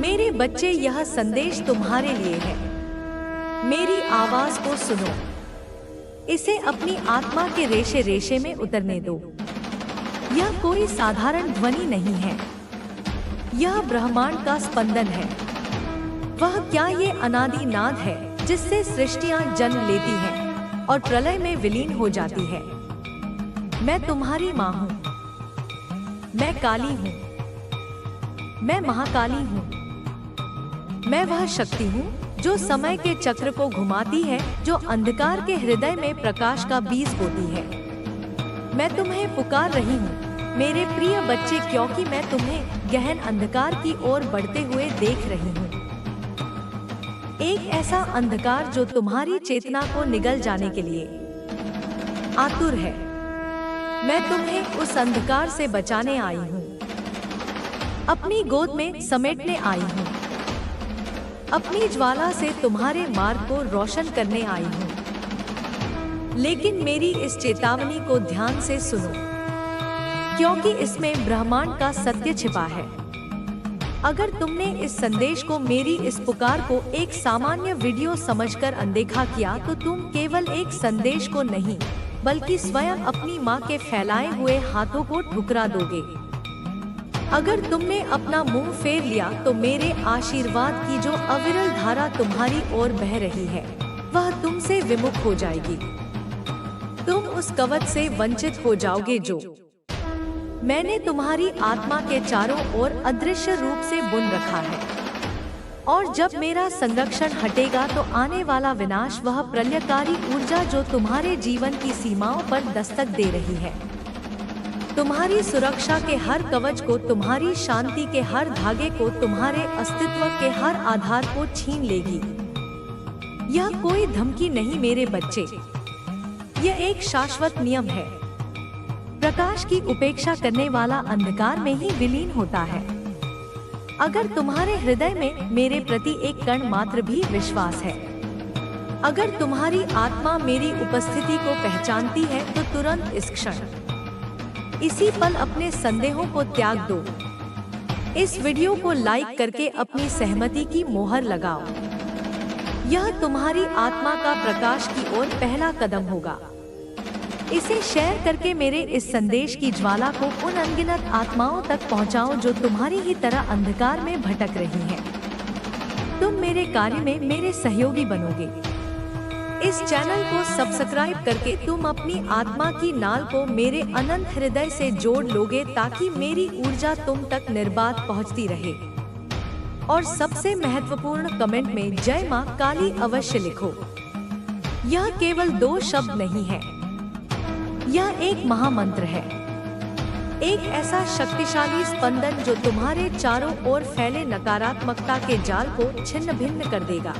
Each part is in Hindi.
मेरे बच्चे, यह संदेश तुम्हारे लिए है। मेरी आवाज को सुनो, इसे अपनी आत्मा के रेशे रेशे में उतरने दो। यह कोई साधारण ध्वनि नहीं है, यह ब्रह्मांड का स्पंदन है। वह क्या ये अनादि नाद है जिससे सृष्टियां जन्म लेती हैं और प्रलय में विलीन हो जाती है। मैं तुम्हारी माँ हूँ, मैं काली हूँ, मैं महाकाली हूँ। मैं वह शक्ति हूँ जो समय के चक्र को घुमाती है, जो अंधकार के हृदय में प्रकाश का बीज बोती है। मैं तुम्हें पुकार रही हूँ मेरे प्रिय बच्चे, क्योंकि मैं तुम्हें गहन अंधकार की ओर बढ़ते हुए देख रही हूँ। एक ऐसा अंधकार जो तुम्हारी चेतना को निगल जाने के लिए आतुर है। मैं तुम्हें उस अंधकार से बचाने आई हूँ, अपनी गोद में समेटने आई हूँ, अपनी ज्वाला से तुम्हारे मार्ग को रोशन करने आई हूँ। लेकिन मेरी इस चेतावनी को ध्यान से सुनो, क्योंकि इसमें ब्रह्मांड का सत्य छिपा है। अगर तुमने इस संदेश को, मेरी इस पुकार को एक सामान्य वीडियो समझकर अनदेखा किया, तो तुम केवल एक संदेश को नहीं, बल्कि स्वयं अपनी माँ के फैलाए हुए हाथों को ठुकरा दोगे। अगर तुमने अपना मुंह फेर लिया, तो मेरे आशीर्वाद की जो अविरल धारा तुम्हारी ओर बह रही है, वह तुमसे विमुख हो जाएगी। तुम उस कवच से वंचित हो जाओगे जो मैंने तुम्हारी आत्मा के चारों ओर अदृश्य रूप से बुन रखा है। और जब मेरा संरक्षण हटेगा, तो आने वाला विनाश, वह प्रलयकारी ऊर्जा जो तुम्हारे जीवन की सीमाओं पर दस्तक दे रही है, तुम्हारी सुरक्षा के हर कवच को, तुम्हारी शांति के हर धागे को, तुम्हारे अस्तित्व के हर आधार को छीन लेगी। यह कोई धमकी नहीं मेरे बच्चे, यह एक शाश्वत नियम है। प्रकाश की उपेक्षा करने वाला अंधकार में ही विलीन होता है। अगर तुम्हारे हृदय में मेरे प्रति एक कण मात्र भी विश्वास है, अगर तुम्हारी आत्मा मेरी उपस्थिति को पहचानती है, तो तुरंत इस क्षण, इसी पल अपने संदेहों को त्याग दो। इस वीडियो को लाइक करके अपनी सहमति की मोहर लगाओ। यह तुम्हारी आत्मा का प्रकाश की ओर पहला कदम होगा। इसे शेयर करके मेरे इस संदेश की ज्वाला को उन अनगिनत आत्माओं तक पहुंचाओ जो तुम्हारी ही तरह अंधकार में भटक रही हैं। तुम मेरे कार्य में मेरे सहयोगी बनोगे। इस चैनल को सब्सक्राइब करके तुम अपनी आत्मा की नाल को मेरे अनंत हृदय से जोड़ लोगे, ताकि मेरी ऊर्जा तुम तक निर्बाध पहुंचती रहे। और सबसे महत्वपूर्ण, कमेंट में जय मां काली अवश्य लिखो। यह केवल 2 शब्द नहीं है, यह एक महामंत्र है, एक ऐसा शक्तिशाली स्पंदन जो तुम्हारे चारों ओर फैले नकारात्मकता के जाल को छिन्न भिन्न कर देगा।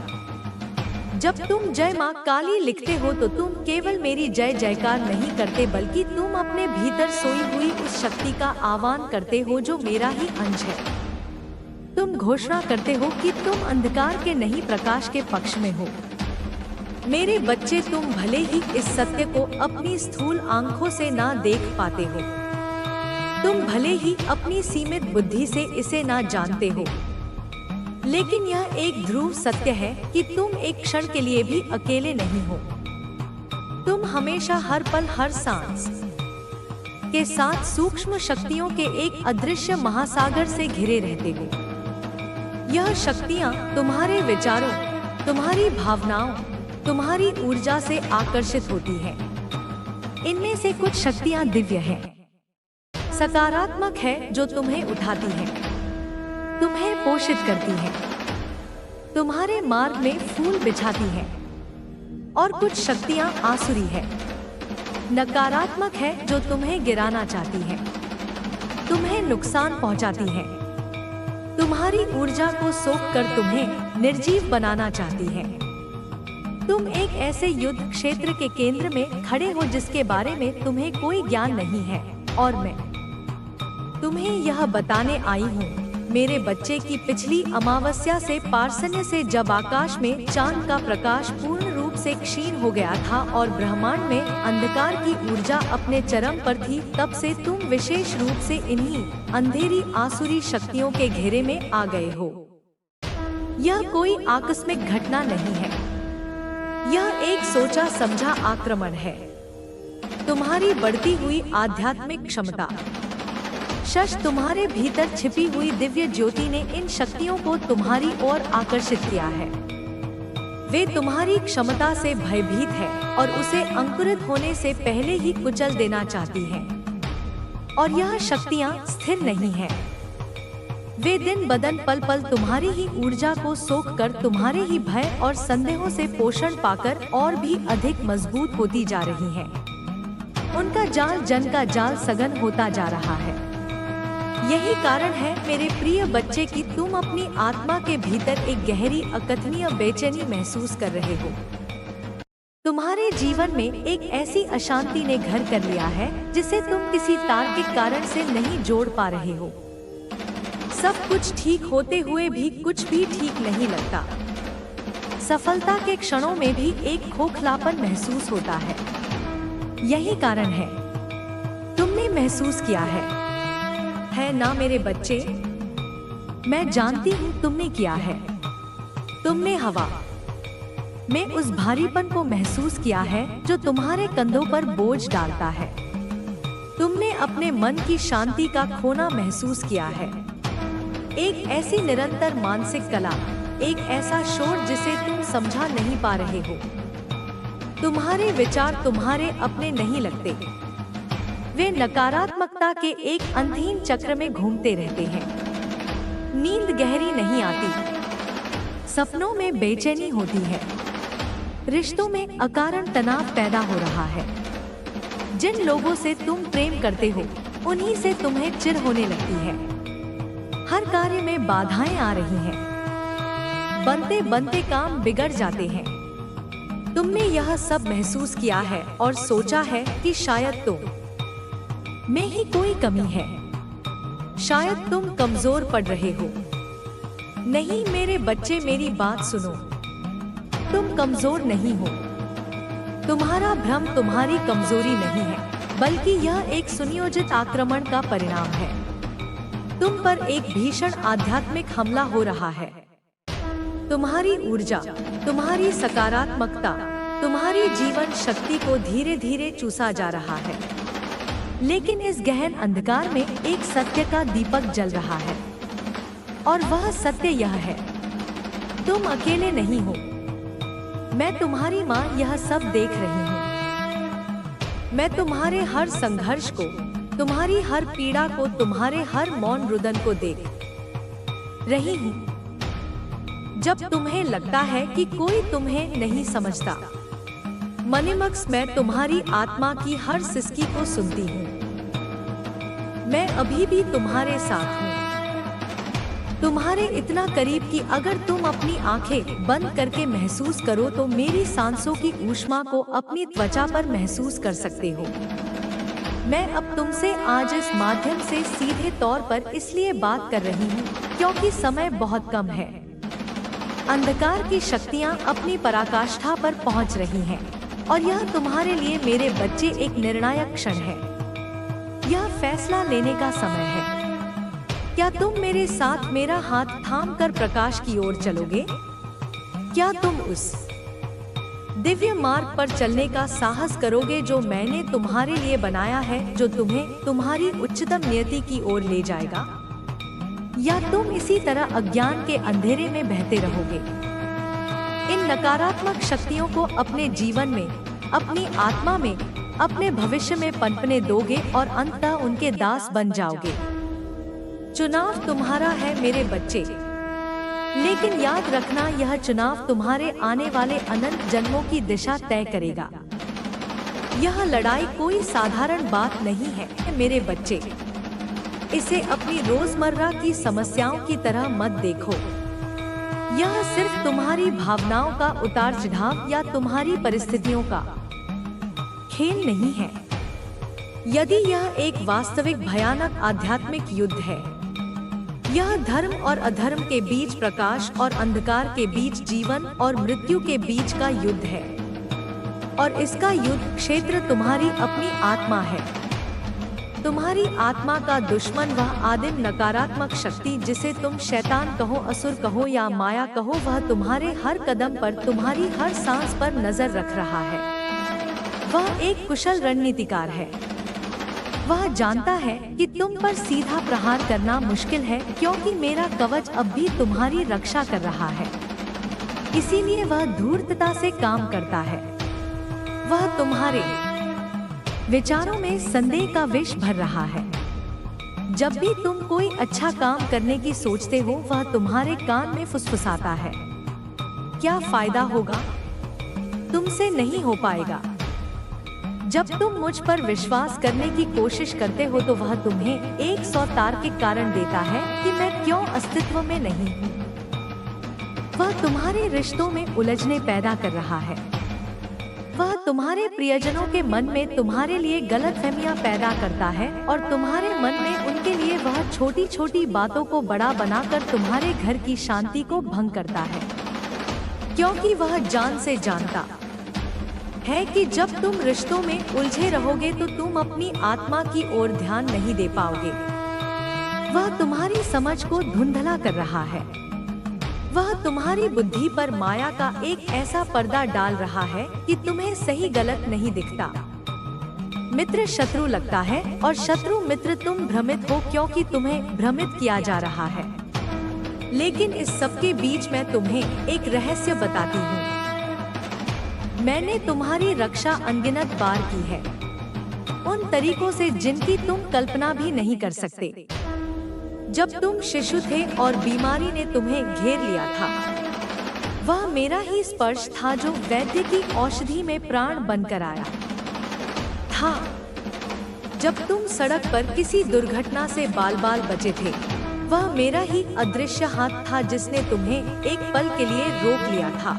जब तुम जय मां काली लिखते हो, तो तुम केवल मेरी जय जयकार नहीं करते, बल्कि तुम अपने भीतर सोई हुई उस शक्ति का आह्वान करते हो जो मेरा ही अंश है। तुम घोषणा करते हो कि तुम अंधकार के नहीं, प्रकाश के पक्ष में हो। मेरे बच्चे, तुम भले ही इस सत्य को अपनी स्थूल आंखों से ना देख पाते हो, तुम भले ही अपनी सीमित बुद्धि से इसे ना जानते हो, लेकिन यह एक ध्रुव सत्य है कि तुम एक क्षण के लिए भी अकेले नहीं हो। तुम हमेशा, हर पल, हर सांस के साथ सूक्ष्म शक्तियों के एक अदृश्य महासागर से घिरे रहते हो। यह शक्तियाँ तुम्हारे विचारों, तुम्हारी भावनाओं, तुम्हारी ऊर्जा से आकर्षित होती हैं। इनमें से कुछ शक्तियाँ दिव्य हैं, सकारात्मक है, जो तुम्हें उठाती हैं, तुम्हें पोषित करती है, तुम्हारे मार्ग में फूल बिछाती है। और कुछ शक्तियां आसुरी है, नकारात्मक है, जो तुम्हें गिराना चाहती है, तुम्हें नुकसान पहुंचाती है, तुम्हारी ऊर्जा को सोख कर तुम्हें निर्जीव बनाना चाहती है। तुम एक ऐसे युद्ध क्षेत्र के केंद्र में खड़े हो जिसके बारे में तुम्हें कोई ज्ञान नहीं है, और मैं तुम्हें यह बताने आई हूँ मेरे बच्चे की पिछली अमावस्या से पार्सन्य से, जब आकाश में चांद का प्रकाश पूर्ण रूप से क्षीण हो गया था और ब्रह्मांड में अंधकार की ऊर्जा अपने चरम पर थी, तब से तुम विशेष रूप से इन्हीं अंधेरी आसुरी शक्तियों के घेरे में आ गए हो। यह कोई आकस्मिक घटना नहीं है, यह एक सोचा समझा आक्रमण है। तुम्हारी बढ़ती हुई आध्यात्मिक क्षमता, शश तुम्हारे भीतर छिपी हुई दिव्य ज्योति ने इन शक्तियों को तुम्हारी ओर आकर्षित किया है। वे तुम्हारी क्षमता से भयभीत है और उसे अंकुरित होने से पहले ही कुचल देना चाहती हैं। और यह शक्तियाँ स्थिर नहीं हैं। वे दिन बदन पल पल तुम्हारी ही ऊर्जा को सोख कर तुम्हारे ही भय और संदेहों से पोषण पाकर और भी अधिक मजबूत होती जा रही हैं। उनका जाल जन का जाल सघन होता जा रहा है। यही कारण है मेरे प्रिय बच्चे कि तुम अपनी आत्मा के भीतर एक गहरी अकथनीय बेचैनी महसूस कर रहे हो। तुम्हारे जीवन में एक ऐसी अशांति ने घर कर लिया है जिसे तुम किसी तार्किक कारण से नहीं जोड़ पा रहे हो। सब कुछ ठीक होते हुए भी कुछ भी ठीक नहीं लगता। सफलता के क्षणों में भी एक खोखलापन महसूस होता है। यही कारण है तुमने महसूस किया है ना मेरे बच्चे? मैं जानती हूँ तुमने किया है। तुमने हवा में उस भारीपन को महसूस किया है जो तुम्हारे कंधों पर बोझ डालता है। तुमने अपने मन की शांति का खोना महसूस किया है। एक ऐसी निरंतर मानसिक कला, एक ऐसा शोर जिसे तुम समझा नहीं पा रहे हो। तुम्हारे विचार तुम्हारे अपने नहीं लगते। वे नकारात्मकता के एक अंतहीन चक्र में घूमते रहते हैं। नींद गहरी नहीं आती, सपनों में बेचैनी होती है, रिश्तों में अकारण तनाव पैदा हो रहा है। जिन लोगों से तुम प्रेम करते हो उन्हीं से तुम्हें चिढ़ होने लगती है। हर कार्य में बाधाएं आ रही हैं। बनते बनते काम बिगड़ जाते हैं। तुमने यह सब महसूस किया है और सोचा है कि शायद तुम में ही कोई कमी है। शायद तुम कमजोर पड़ रहे हो। नहीं मेरे बच्चे, मेरी बात सुनो। तुम कमजोर नहीं हो। तुम्हारा भ्रम तुम्हारी कमजोरी नहीं है, बल्कि यह एक सुनियोजित आक्रमण का परिणाम है। तुम पर एक भीषण आध्यात्मिक हमला हो रहा है। तुम्हारी ऊर्जा, तुम्हारी सकारात्मकता, तुम्हारी जीवन शक्ति को धीरे धीरे चूसा जा रहा है। लेकिन इस गहन अंधकार में एक सत्य का दीपक जल रहा है, और वह सत्य यह है, तुम अकेले नहीं हो। मैं तुम्हारी माँ यह सब देख रही हूँ। मैं तुम्हारे हर संघर्ष को, तुम्हारी हर पीड़ा को, तुम्हारे हर मौन रुदन को देख रही हूँ। जब तुम्हें लगता है कि कोई तुम्हें नहीं समझता, मनीमक्स मैं तुम्हारी आत्मा की हर सिसकी को सुनती हूँ। मैं अभी भी तुम्हारे साथ हूँ, तुम्हारे इतना करीब कि अगर तुम अपनी आंखें बंद करके महसूस करो तो मेरी सांसों की ऊष्मा को अपनी त्वचा पर महसूस कर सकते हो। मैं अब तुमसे आज इस माध्यम से सीधे तौर पर इसलिए बात कर रही हूँ क्योंकि समय बहुत कम है। अंधकार की शक्तियाँ अपनी पराकाष्ठा पर पहुँच रही हैं, और यह तुम्हारे लिए मेरे बच्चे एक निर्णायक क्षण है। यह फैसला लेने का समय है। क्या तुम मेरे साथ मेरा हाथ थाम कर प्रकाश की ओर चलोगे? क्या तुम उस दिव्य मार्ग पर चलने का साहस करोगे जो मैंने तुम्हारे लिए बनाया है, जो तुम्हें तुम्हारी उच्चतम नियति की ओर ले जाएगा? या तुम इसी तरह अज्ञान के अंधेरे में बहते रहोगे? इन नकारात्मक शक्तियों को अपने जीवन में, अपनी आत्मा में, अपने भविष्य में पनपने दोगे और अंततः उनके दास बन जाओगे। चुनाव तुम्हारा है मेरे बच्चे, लेकिन याद रखना यह चुनाव तुम्हारे आने वाले अनंत जन्मों की दिशा तय करेगा। यह लड़ाई कोई साधारण बात नहीं है मेरे बच्चे। इसे अपनी रोजमर्रा की समस्याओं की तरह मत देखो। यह सिर्फ तुम्हारी भावनाओं का उतार चढ़ाव या तुम्हारी परिस्थितियों का खेल नहीं है। यदि यह एक वास्तविक भयानक आध्यात्मिक युद्ध है, यह धर्म और अधर्म के बीच, प्रकाश और अंधकार के बीच, जीवन और मृत्यु के बीच का युद्ध है, और इसका युद्ध क्षेत्र तुम्हारी अपनी आत्मा है। तुम्हारी आत्मा का दुश्मन, वह आदिम नकारात्मक शक्ति जिसे तुम शैतान कहो, असुर कहो या माया कहो, वह तुम्हारे हर कदम पर, तुम्हारी हर सांस पर नजर रख रहा है। वह एक कुशल रणनीतिकार है। वह जानता है कि तुम पर सीधा प्रहार करना मुश्किल है, क्योंकि मेरा कवच अब भी तुम्हारी रक्षा कर रहा है। इसीलिए वह धूर्तता से काम करता है। वह तुम्हारे विचारों में संदेह का विष भर रहा है। जब भी तुम कोई अच्छा काम करने की सोचते हो, वह तुम्हारे कान में फुसफुसाता है, क्या फायदा होगा, तुमसे नहीं हो पाएगा। जब तुम मुझ पर विश्वास करने की कोशिश करते हो तो वह तुम्हें 100 तार्किक कारण देता है कि मैं क्यों अस्तित्व में नहीं हूँ। वह तुम्हारे रिश्तों में उलझने पैदा कर रहा है। वह तुम्हारे प्रियजनों के मन में तुम्हारे लिए गलतफहमियां पैदा करता है और तुम्हारे मन में उनके लिए वह छोटी छोटी बातों को बड़ा बनाकर तुम्हारे घर की शांति को भंग करता है, क्योंकि वह जान से जानता है कि जब तुम रिश्तों में उलझे रहोगे तो तुम अपनी आत्मा की ओर ध्यान नहीं दे पाओगे। वह तुम्हारी समझ को धुंधला कर रहा है। वह तुम्हारी बुद्धि पर माया का एक ऐसा पर्दा डाल रहा है कि तुम्हें सही गलत नहीं दिखता। मित्र शत्रु लगता है और शत्रु मित्र। तुम भ्रमित हो क्योंकि तुम्हें भ्रमित किया जा रहा है। लेकिन इस सबके बीच मैं तुम्हें एक रहस्य बताती हूँ। मैंने तुम्हारी रक्षा अनगिनत बार की है, उन तरीकों से जिनकी तुम कल्पना भी नहीं कर सकते। जब तुम शिशु थे और बीमारी ने तुम्हें घेर लिया था, वह मेरा ही स्पर्श था जो वैद्य की औषधि में प्राण बनकर आया था। जब तुम सड़क पर किसी दुर्घटना से बाल बाल बचे थे, वह मेरा ही अदृश्य हाथ था जिसने तुम्हें एक पल के लिए रोक लिया था।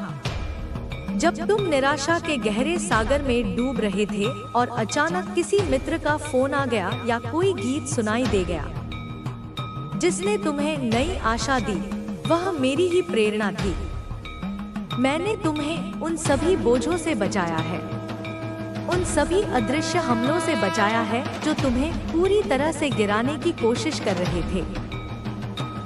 जब तुम निराशा के गहरे सागर में डूब रहे थे और अचानक किसी मित्र का फोन आ गया या कोई गीत सुनाई दे गया जिसने तुम्हें नई आशा दी, वह मेरी ही प्रेरणा थी। मैंने तुम्हें उन सभी बोझों से बचाया है, उन सभी अदृश्य हमलों से बचाया है जो तुम्हें पूरी तरह से गिराने की कोशिश कर रहे थे।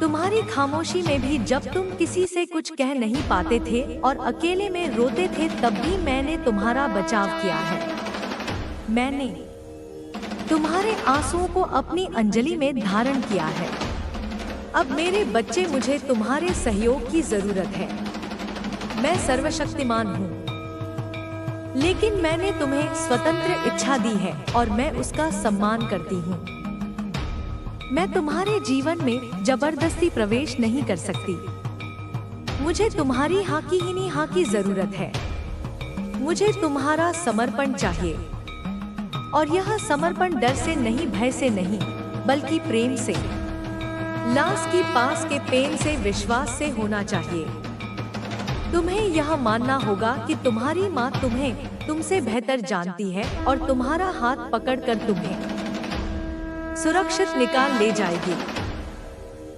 तुम्हारी खामोशी में भी, जब तुम किसी से कुछ कह नहीं पाते थे और अकेले में रोते थे, तब भी मैंने तुम्हारा बचाव किया है। मैंने तुम्हारे आंसुओं को अपनी अंजलि में धारण किया है। अब मेरे बच्चे, मुझे तुम्हारे सहयोग की जरूरत है। मैं सर्वशक्तिमान हूँ, लेकिन मैंने तुम्हें स्वतंत्र इच्छा दी है और मैं उसका सम्मान करती हूँ। मैं तुम्हारे जीवन में जबरदस्ती प्रवेश नहीं कर सकती। मुझे तुम्हारी हाँ की ही नहीं हाँ की जरूरत है। मुझे तुम्हारा समर्पण चाहिए, और यह समर्पण डर से नहीं, भय से नहीं, बल्कि प्रेम से, लाश की पास के पेन से, विश्वास से होना चाहिए। तुम्हें यह मानना होगा कि तुम्हारी माँ तुम्हें तुमसे बेहतर जानती है और तुम्हारा हाथ पकड़कर तुम्हें सुरक्षित निकाल ले जाएगी।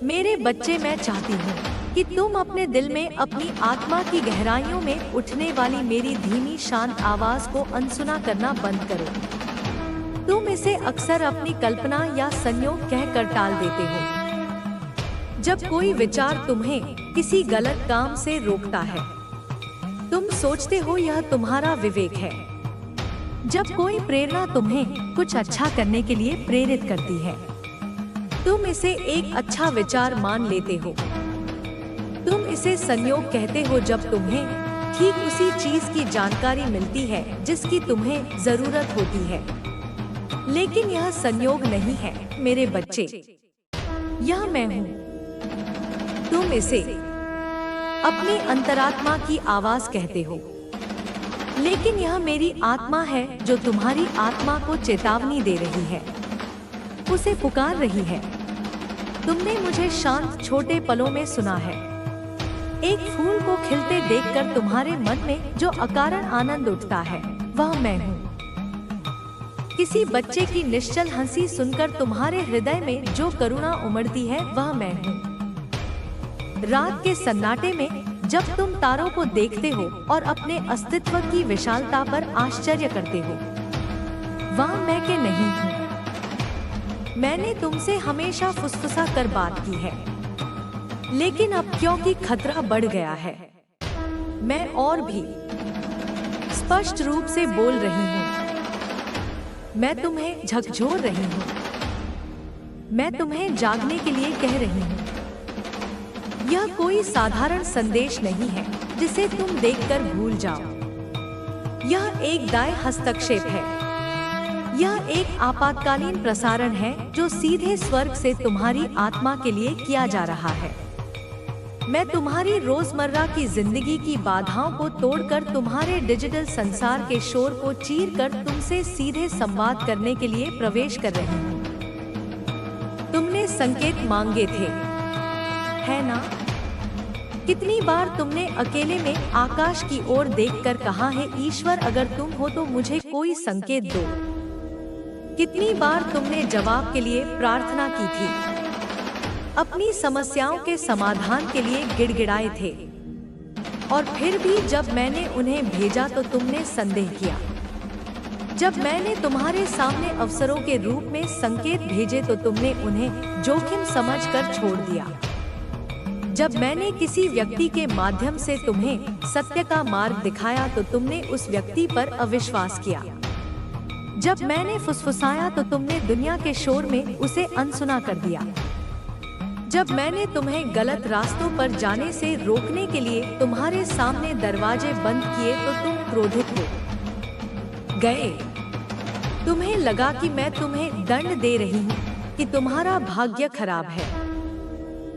मेरे बच्चे, मैं चाहती हूँ कि तुम अपने दिल में अपनी आत्मा की गहराइयों में उठने वाली मेरी धीमी शांत आवाज को अनसुना करना बंद करो। तुम इसे अक्सर अपनी कल्पना या संयोग कहकर टाल देते हो। जब कोई विचार तुम्हें किसी गलत काम से रोकता है, तुम सोचते हो यह तुम्हारा विवेक है। जब कोई प्रेरणा तुम्हें कुछ अच्छा करने के लिए प्रेरित करती है, तुम इसे एक अच्छा विचार मान लेते हो। तुम इसे संयोग कहते हो जब तुम्हें ठीक उसी चीज की जानकारी मिलती है जिसकी तुम्हें जरूरत होती है। लेकिन यह संयोग नहीं है मेरे बच्चे, यह मैं हूँ। तुम इसे अपनी अंतरात्मा की आवाज कहते हो, लेकिन यह मेरी आत्मा है जो तुम्हारी आत्मा को चेतावनी दे रही है, उसे पुकार रही है। तुमने मुझे शांत छोटे पलों में सुना है। एक फूल को खिलते देखकर तुम्हारे मन में जो अकारण आनंद उठता है, वह मैं हूँ। किसी बच्चे की निश्चल हंसी सुनकर तुम्हारे हृदय में जो करुणा उमड़ती है, वह मैं हूँ। रात के सन्नाटे में जब तुम तारों को देखते हो और अपने अस्तित्व की विशालता पर आश्चर्य करते हो, वह मैं के नहीं हूँ। मैंने तुमसे हमेशा फुसफुसा कर बात की है, लेकिन अब क्योंकि खतरा बढ़ गया है, मैं और भी स्पष्ट रूप से बोल रही हूँ। मैं तुम्हें झकझोर रही हूँ, मैं तुम्हें जागने के लिए कह रही हूँ। यह कोई साधारण संदेश नहीं है जिसे तुम देखकर भूल जाओ। यह एक दाएं हस्तक्षेप है। यह एक आपातकालीन प्रसारण है जो सीधे स्वर्ग से तुम्हारी आत्मा के लिए किया जा रहा है। मैं तुम्हारी रोजमर्रा की जिंदगी की बाधाओं को तोड़कर तुम्हारे डिजिटल संसार के शोर को चीरकर तुमसे सीधे संवाद करने के लिए प्रवेश कर रही हूँ। तुमने संकेत मांगे थे, है ना? कितनी बार तुमने अकेले में आकाश की ओर देखकर कहा है, ईश्वर अगर तुम हो तो मुझे कोई संकेत दो। कितनी बार तुमने जवाब के लिए प्रार्थना की थी, अपनी समस्याओं के समाधान के लिए गिड़गिड़ाए थे, और फिर भी जब मैंने उन्हें भेजा तो तुमने संदेह किया। जब मैंने तुम्हारे सामने अवसरों के रूप में संकेत भेजे तो तुमने उन्हें जोखिम समझकर छोड़ दिया। जब मैंने किसी व्यक्ति के माध्यम से तुम्हें सत्य का मार्ग दिखाया तो तुमने उस व्यक्ति पर अविश्वास किया। जब मैंने फुसफुसाया तो तुमने दुनिया के शोर में उसे अनसुना कर दिया। जब मैंने तुम्हें गलत रास्तों पर जाने से रोकने के लिए तुम्हारे सामने दरवाजे बंद किए तो तुम क्रोधित हो गए। तुम्हें लगा कि मैं तुम्हें दंड दे रही हूँ, कि तुम्हारा भाग्य खराब है।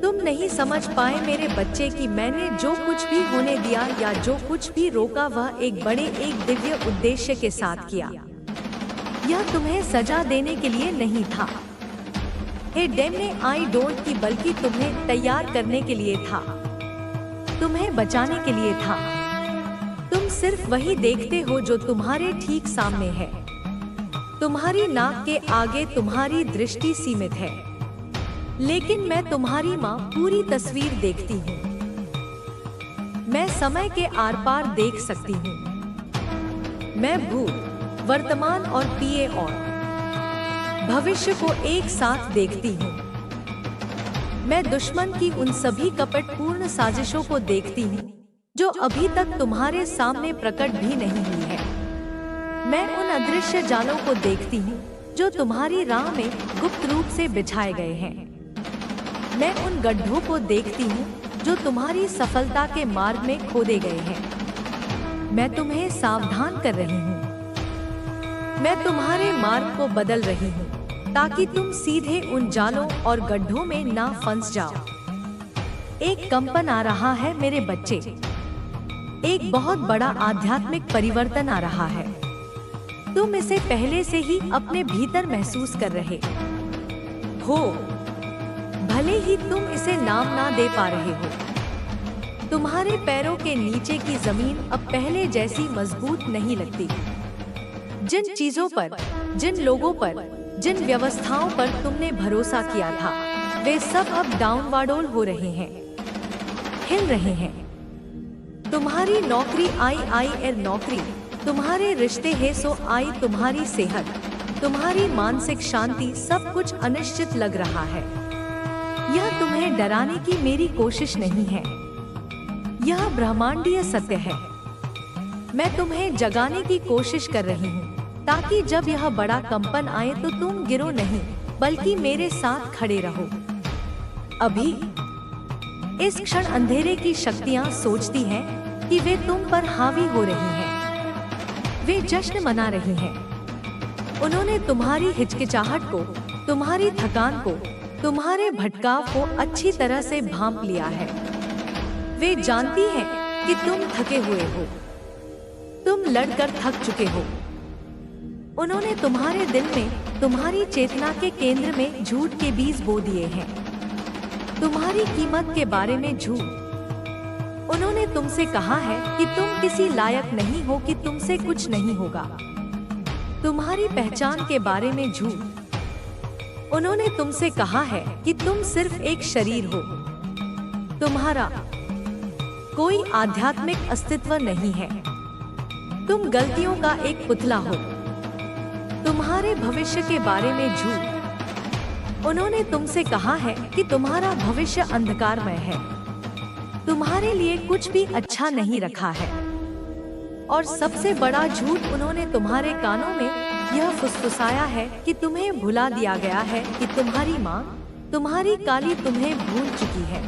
तुम नहीं समझ पाए मेरे बच्चे कि मैंने जो कुछ भी होने दिया या जो कुछ भी रोका वह एक दिव्य उद्देश्य के साथ किया। यह तुम्हें सजा देने के लिए नहीं था, हे डेमने आई डोंट की, बल्कि तुम्हें तैयार करने के लिए था, तुम्हें बचाने के लिए था। तुम सिर्फ वही देखते हो जो तुम्हारे ठीक सामने है। तुम्हारी नाक के आगे तुम्हारी दृष्टि सीमित है, लेकिन मैं तुम्हारी माँ पूरी तस्वीर देखती हूँ। मैं समय के आर पार देख सकती हूँ। मैं भूत, वर्तमान और पीए और भविष्य को एक साथ देखती हूँ। मैं दुश्मन की उन सभी कपटपूर्ण साजिशों को देखती हूँ जो अभी तक तुम्हारे सामने प्रकट भी नहीं हुई है। मैं उन अदृश्य जालों को देखती हूँ जो तुम्हारी राह में गुप्त रूप से बिछाए गए हैं। मैं उन गड्ढों को देखती हूँ जो तुम्हारी सफलता के मार्ग में खोदे गए हैं। मैं तुम्हें सावधान कर रही हूँ। मैं तुम्हारे मार्ग को बदल रही हूँ ताकि तुम सीधे उन जालों और गड्ढों में ना फंस जाओ। एक कंपन आ रहा है मेरे बच्चे, एक बहुत बड़ा आध्यात्मिक परिवर्तन आ रहा है। तुम इसे पहले से ही अपने भीतर महसूस कर रहे हो, भले ही तुम इसे नाम ना दे पा रहे हो। तुम्हारे पैरों के नीचे की जमीन अब पहले जैसी मजबूत नहीं लगती। जिन चीजों पर, जिन लोगों पर, जिन व्यवस्थाओं पर तुमने भरोसा किया था, वे सब अब डाउनवार्डोल हो रहे हैं, हिल रहे हैं। तुम्हारी नौकरी आई नौकरी, तुम्हारे रिश्ते है सो आई, तुम्हारी सेहत, तुम्हारी मानसिक शांति, सब कुछ अनिश्चित लग रहा है। यह तुम्हें डराने की मेरी कोशिश नहीं है, यह ब्रह्मांडीय सत्य है। मैं तुम्हें जगाने की कोशिश कर रही हूँ ताकि जब यह बड़ा कंपन आए तो तुम गिरो नहीं, बल्कि मेरे साथ खड़े रहो। अभी इस क्षण अंधेरे की शक्तियाँ सोचती हैं कि वे तुम पर हावी हो रही हैं। वे जश्न मना रही हैं। उन्होंने तुम्हारी हिचकिचाहट को, तुम्हारी थकान को, तुम्हारे भटकाव को अच्छी तरह से भांप लिया है। वे जानती हैं कि तुम थके हुए हो, तुम लड़कर थक चुके हो। उन्होंने तुम्हारे दिल में, तुम्हारी चेतना के केंद्र में झूठ के बीज बो दिए हैं, तुम्हारी कीमत के बारे में झूठ। उन्होंने तुमसे कहा है कि तुम किसी लायक नहीं हो, कि तुमसे कुछ नहीं होगा, तुम्हारी पहचान के बारे में झूठ। उन्होंने तुमसे कहा है कि तुम सिर्फ एक शरीर हो, तुम्हारा कोई आध्यात्मिक अस्तित्व नहीं है, तुम गलतियों का एक पुतला हो, तुम्हारे भविष्य के बारे में झूठ। उन्होंने तुमसे कहा है कि तुम्हारा भविष्य अंधकारमय है, तुम्हारे लिए कुछ भी अच्छा नहीं रखा है। और सबसे बड़ा झूठ उन्होंने तुम्हारे कानों में यह फुसफुसाया है कि तुम्हें भुला दिया गया है, कि तुम्हारी माँ तुम्हारी काली तुम्हें भूल चुकी है,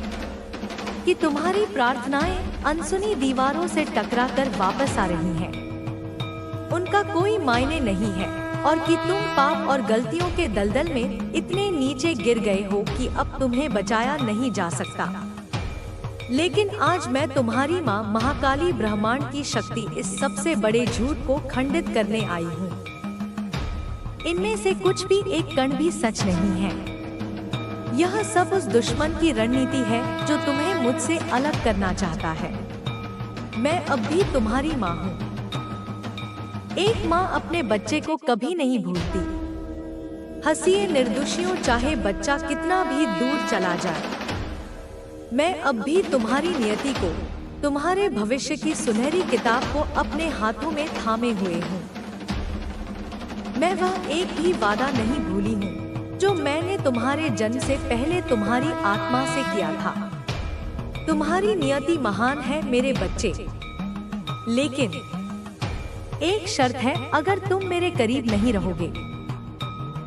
कि तुम्हारी प्रार्थनाएं अनसुनी दीवारों से टकराकर वापस आ रही हैं। उनका कोई मायने नहीं है, और कि तुम पाप और गलतियों के दलदल में इतने नीचे गिर गए हो कि अब तुम्हें बचाया नहीं जा सकता। लेकिन आज मैं तुम्हारी माँ महाकाली ब्रह्मांड की शक्ति इस सबसे बड़े झूठ को खंडित करने आई हूँ। इनमें से कुछ भी एक कण भी सच नहीं है। यह सब उस दुश्मन की रणनीति है जो तुम्हें मुझसे अलग करना चाहता है। मैं अब भी तुम्हारी माँ हूँ। एक माँ अपने बच्चे को कभी नहीं भूलती। हंसिए निर्दोषियों, चाहे बच्चा कितना भी दूर चला जाए। मैं अब भी तुम्हारी नियति को, तुम्हारे भविष्य की सुनहरी किताब को अपने हाथों में थामे हुए हूँ। मैं वह एक भी वादा नहीं भूली हूँ जो मैंने तुम्हारे जन्म से पहले तुम्हारी आत्मा से किया था। तुम्हारी नियति महान है मेरे बच्चे, लेकिन एक शर्त है, अगर तुम मेरे करीब नहीं रहोगे,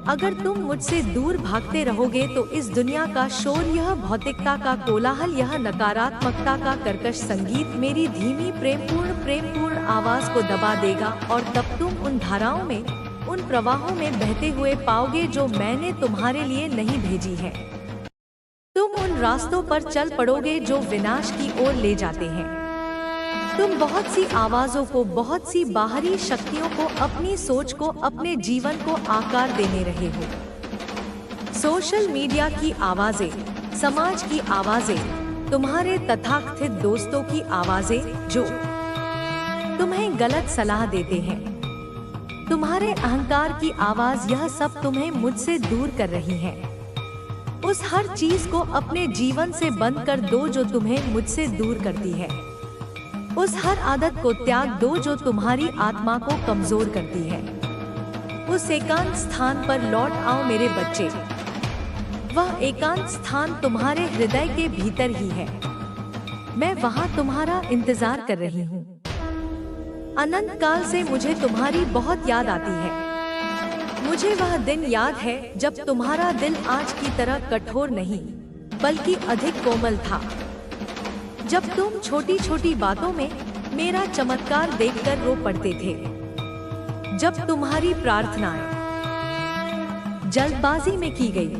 अगर तुम मुझसे दूर भागते रहोगे तो इस दुनिया का शोर, यह भौतिकता का कोलाहल, यह नकारात्मकता का कर्कश संगीत मेरी धीमी प्रेमपूर्ण आवाज को दबा देगा, और तब तुम उन धाराओं में, उन प्रवाहों में बहते हुए पाओगे जो मैंने तुम्हारे लिए नहीं भेजी है। तुम उन रास्तों पर चल पड़ोगे जो विनाश की ओर ले जाते हैं। तुम बहुत सी आवाजों को, बहुत सी बाहरी शक्तियों को, अपनी सोच को, अपने जीवन को आकार देने रहे हो। सोशल मीडिया की आवाजें, समाज की आवाजें, तुम्हारे तथाकथित दोस्तों की आवाजें जो तुम्हें गलत सलाह देते हैं, तुम्हारे अहंकार की आवाज, यह सब तुम्हें मुझसे दूर कर रही है। उस हर चीज को अपने जीवन से बंद कर दो जो तुम्हें मुझसे दूर करती है। उस हर आदत को त्याग दो जो तुम्हारी आत्मा को कमजोर करती है। उस एकांत स्थान पर लौट आओ मेरे बच्चे। वह एकांत स्थान तुम्हारे हृदय के भीतर ही है। मैं वहाँ तुम्हारा इंतजार कर रही हूँ। अनंत काल से मुझे तुम्हारी बहुत याद आती है। मुझे वह दिन याद है जब तुम्हारा दिल आज की तरह कठोर नहीं बल्कि अधिक कोमल था। जब तुम छोटी छोटी बातों में मेरा चमत्कार देखकर रो पड़ते थे। जब तुम्हारी प्रार्थनाएं जल्दबाजी में की गई,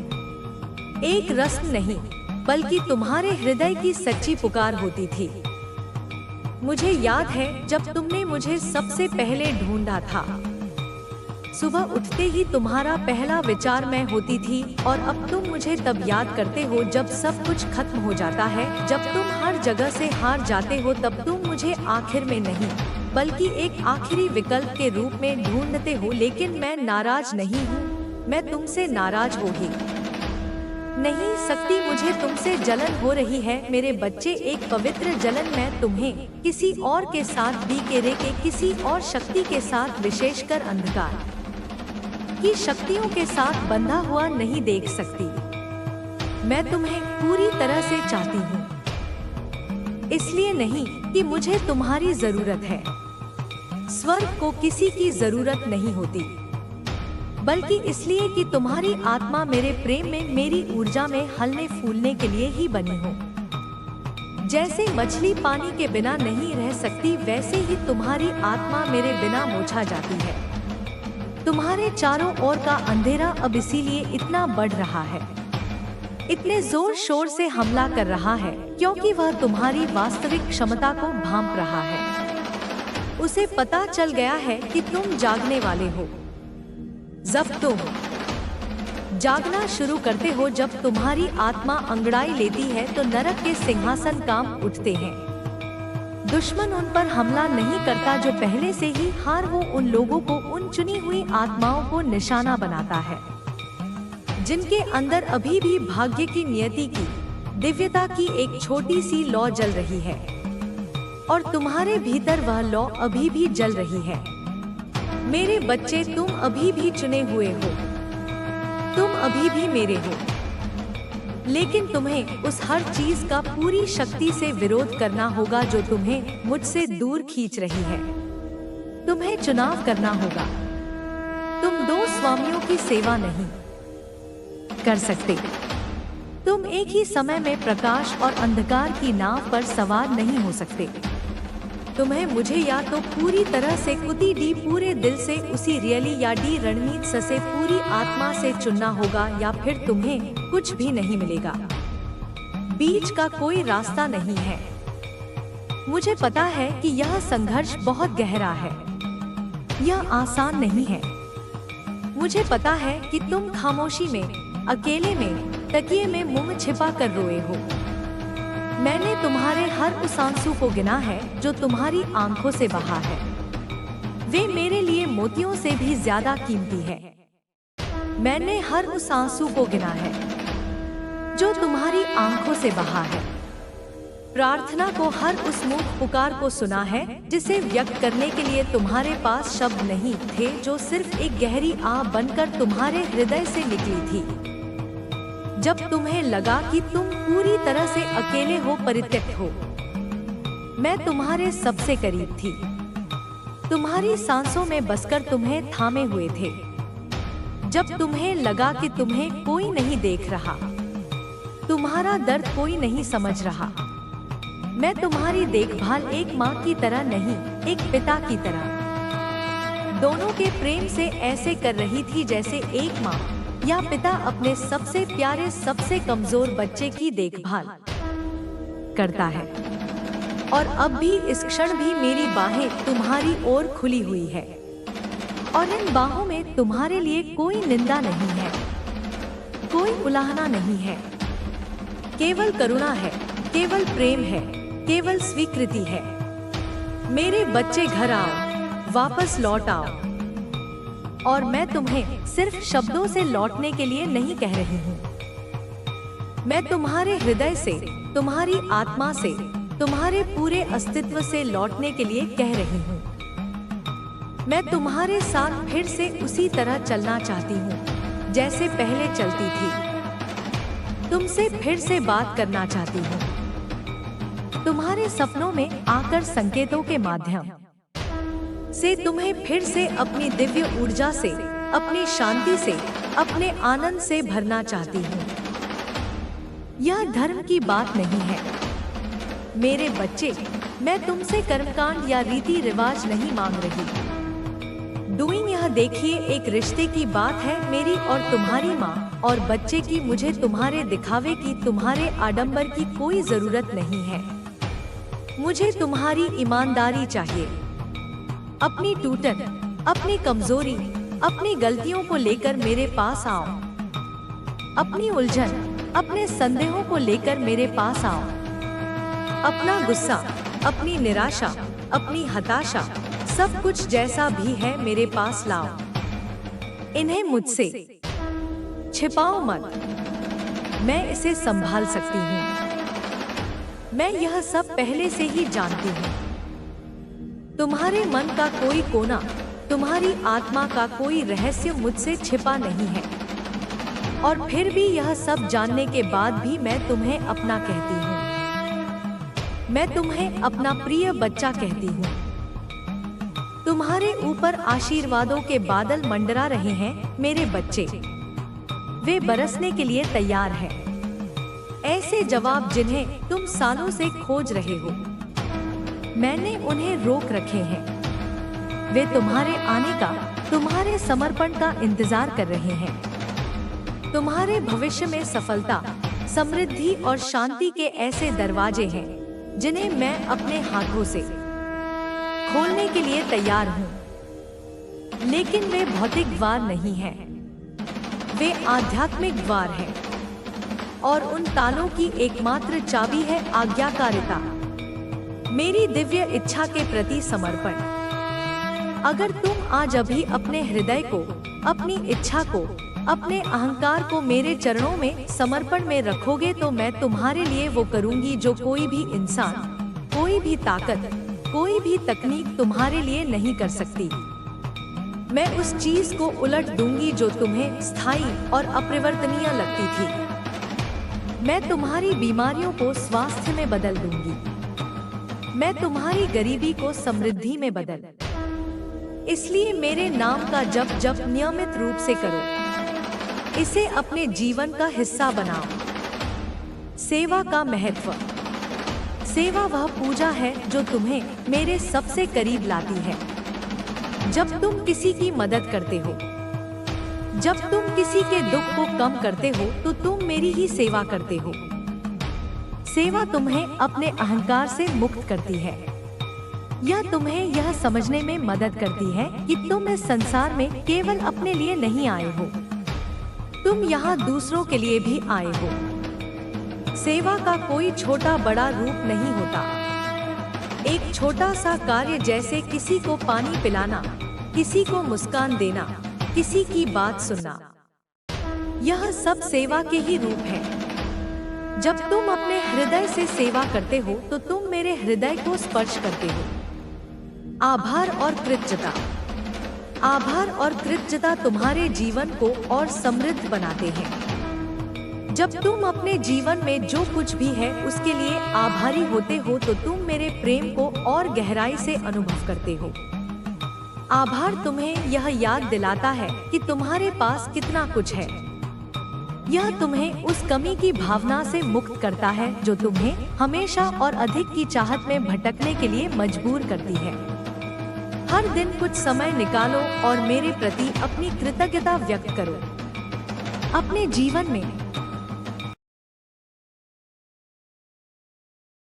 एक रस्म नहीं बल्कि तुम्हारे हृदय की सच्ची पुकार होती थी। मुझे याद है जब तुमने मुझे सबसे पहले ढूंढा था। सुबह उठते ही तुम्हारा पहला विचार मैं होती थी, और अब तुम मुझे तब याद करते हो जब सब कुछ खत्म हो जाता है, जब तुम हर जगह से हार जाते हो। तब तुम मुझे आखिर में नहीं बल्कि एक आखिरी विकल्प के रूप में ढूंढते हो। लेकिन मैं नाराज नहीं हूँ, मैं तुमसे नाराज होगी नहीं सकती। मुझे तुमसे जलन हो रही है मेरे बच्चे, एक पवित्र जलन। मैं तुम्हें किसी और के साथ भी केरे के किसी और शक्ति के साथ, विशेषकर अंधकार की शक्तियों के साथ बंधा हुआ नहीं देख सकती। मैं तुम्हें पूरी तरह से चाहती हूँ, इसलिए नहीं कि मुझे तुम्हारी जरूरत है। स्वर्ग को किसी की जरूरत नहीं होती, बल्कि इसलिए कि तुम्हारी आत्मा मेरे प्रेम में, मेरी ऊर्जा में हलने फूलने के लिए ही बनी हो। जैसे मछली पानी के बिना नहीं रह सकती, वैसे ही तुम्हारी आत्मा मेरे बिना मुरझा जाती है। तुम्हारे चारों ओर का अंधेरा अब इसीलिए इतना बढ़ रहा है, इतने जोर शोर से हमला कर रहा है, क्योंकि वह तुम्हारी वास्तविक क्षमता को भांप रहा है। उसे पता चल गया है कि तुम जागने वाले हो। जब तुम जागना शुरू करते हो, जब तुम्हारी आत्मा अंगड़ाई लेती है, तो नरक के सिंहासन कांप उठते हैं। दुश्मन उन पर हमला नहीं करता जो पहले से ही हार, वो उन लोगों को, उन चुनी हुई आत्माओं को निशाना बनाता है जिनके अंदर अभी भी भाग्य की, नियति की, दिव्यता की एक छोटी सी लौ जल रही है, और तुम्हारे भीतर वह लौ अभी भी जल रही है। मेरे बच्चे, तुम अभी भी चुने हुए हो। तुम अभी भी मेरे हो, लेकिन तुम्हें उस हर चीज का पूरी शक्ति से विरोध करना होगा जो तुम्हें मुझसे दूर खींच रही है। तुम्हें चुनाव करना होगा। तुम दो स्वामियों की सेवा नहीं कर सकते। तुम एक ही समय में प्रकाश और अंधकार की नाव पर सवार नहीं हो सकते। तुम्हें मुझे या तो पूरी तरह से कुती डी पूरे दिल से उसी रियली या डी रणनीत से पूरी आत्मा से चुनना होगा, या फिर तुम्हें कुछ भी नहीं मिलेगा। बीच का कोई रास्ता नहीं है। मुझे पता है कि यह संघर्ष बहुत गहरा है। यह आसान नहीं है। मुझे पता है कि तुम खामोशी में, अकेले में, तकिए में मुंह छिपा कर रोए हो। मैंने तुम्हारे हर उस आंसू को गिना है जो तुम्हारी आंखों से बहा है। वे मेरे लिए मोतियों से भी ज्यादा कीमती है। मैंने हर उस आंसू को गिना है जो तुम्हारी आंखों से बहा है। प्रार्थना को, हर उस मूक पुकार को सुना है जिसे व्यक्त करने के लिए तुम्हारे पास शब्द नहीं थे, जो सिर्फ एक गहरी आह बनकर तुम्हारे हृदय से निकली थी। जब तुम्हें लगा कि तुम पूरी तरह से अकेले हो, परित्यक्त हो, मैं तुम्हारे सबसे करीब थी। तुम्हारी सांसों में बसकर तुम्हें थामे हुए थे। जब तुम्हें लगा कि तुम्हें कोई नहीं देख रहा, तुम्हारा दर्द कोई नहीं समझ रहा, मैं तुम्हारी देखभाल एक माँ की तरह नहीं, एक पिता की तरह, दोनों के प्रेम से ऐसे कर रही थी जैसे एक माँ या पिता अपने सबसे प्यारे, सबसे कमजोर बच्चे की देखभाल करता है। और अब भी इस क्षण भी मेरी बाहें तुम्हारी ओर खुली हुई है, और इन बाहों में तुम्हारे लिए कोई निंदा नहीं है, कोई उलाहना नहीं है। केवल करुणा है, केवल प्रेम है, केवल स्वीकृति है। मेरे बच्चे, घर आओ, वापस लौट आओ। और मैं तुम्हें सिर्फ शब्दों से लौटने के लिए नहीं कह रही हूँ। मैं तुम्हारे हृदय से, तुम्हारी आत्मा से, तुम्हारे पूरे अस्तित्व से लौटने के लिए कह रही हूँ। मैं तुम्हारे साथ फिर से उसी तरह चलना चाहती हूँ जैसे पहले चलती थी। तुमसे फिर से बात करना चाहती हूँ। तुम्हारे सपनों में आकर संकेतों के माध्यम से तुम्हें फिर से अपनी दिव्य ऊर्जा से, अपनी शांति से, अपने आनंद से भरना चाहती हूँ। यह धर्म की बात नहीं है मेरे बच्चे। मैं तुमसे कर्मकांड या रीति रिवाज नहीं मांग रही। डूइंग, यह देखिए, एक रिश्ते की बात है, मेरी और तुम्हारी माँ और बच्चे की। मुझे तुम्हारे दिखावे की, तुम्हारे आडंबर की कोई जरूरत नहीं है। मुझे तुम्हारी ईमानदारी चाहिए। अपनी टूटन, अपनी कमजोरी, अपनी गलतियों को लेकर मेरे पास आओ। अपनी उलझन, अपने संदेहों को लेकर मेरे पास आओ। अपना गुस्सा, अपनी निराशा, अपनी हताशा, सब कुछ जैसा भी है मेरे पास लाओ। इन्हें मुझसे छिपाओ मत। मैं इसे संभाल सकती हूँ। मैं यह सब पहले से ही जानती हूँ। तुम्हारे मन का कोई कोना, तुम्हारी आत्मा का कोई रहस्य मुझसे छिपा नहीं है। और फिर भी यह सब जानने के बाद भी मैं तुम्हें अपना कहती हूँ। मैं तुम्हें अपना प्रिय बच्चा कहती हूँ। तुम्हारे ऊपर आशीर्वादों के बादल मंडरा रहे हैं मेरे बच्चे। वे बरसने के लिए तैयार हैं। ऐसे जवाब जिन्हें तुम सालों से खोज रहे हो, मैंने उन्हें रोक रखे हैं। वे तुम्हारे आने का, तुम्हारे समर्पण का इंतजार कर रहे हैं। तुम्हारे भविष्य में सफलता, समृद्धि और शांति के ऐसे दरवाजे हैं जिन्हें मैं अपने हाथों से खोलने के लिए तैयार हूँ। लेकिन वे भौतिक द्वार नहीं हैं, वे आध्यात्मिक द्वार हैं। और उन तालों की एकमात्र चाबी है आज्ञाकारिता, मेरी दिव्य इच्छा के प्रति समर्पण। अगर तुम आज अभी अपने हृदय को, अपनी इच्छा को, अपने अहंकार को मेरे चरणों में समर्पण में रखोगे तो मैं तुम्हारे लिए वो करूंगी जो कोई भी इंसान, कोई भी ताकत, कोई भी तकनीक तुम्हारे लिए नहीं कर सकती। मैं उस चीज को उलट दूंगी जो तुम्हें स्थायी और अपरिवर्तनीय लगती थी। मैं तुम्हारी बीमारियों को स्वास्थ्य में बदल दूंगी। मैं तुम्हारी गरीबी को समृद्धि में बदल। इसलिए मेरे नाम का जप नियमित रूप से करो। इसे अपने जीवन का हिस्सा बनाओ। सेवा का महत्व। सेवा वह पूजा है जो तुम्हें मेरे सबसे करीब लाती है। जब तुम किसी की मदद करते हो, जब तुम किसी के दुख को कम करते हो, तो तुम मेरी ही सेवा करते हो। सेवा तुम्हें अपने अहंकार से मुक्त करती है। यह तुम्हें यह समझने में मदद करती है कि तुम इस संसार में केवल अपने लिए नहीं आए हो, तुम यहाँ दूसरों के लिए भी आए हो। सेवा का कोई छोटा बड़ा रूप नहीं होता। एक छोटा सा कार्य जैसे किसी को पानी पिलाना, किसी को मुस्कान देना, किसी की बात सुनना, यह सब सेवा के ही रूप है। जब तुम अपने हृदय से सेवा करते हो तो तुम मेरे हृदय को स्पर्श करते हो। आभार और कृतज्ञता। आभार और कृतज्ञता तुम्हारे जीवन को और समृद्ध बनाते हैं। जब तुम अपने जीवन में जो कुछ भी है उसके लिए आभारी होते हो तो तुम मेरे प्रेम को और गहराई से अनुभव करते हो। आभार तुम्हें यह याद दिलाता है कि तुम्हारे पास कितना कुछ है। यह तुम्हें उस कमी की भावना से मुक्त करता है जो तुम्हें हमेशा और अधिक की चाहत में भटकने के लिए मजबूर करती है। हर दिन कुछ समय निकालो और मेरे प्रति अपनी कृतज्ञता व्यक्त करो। अपने जीवन में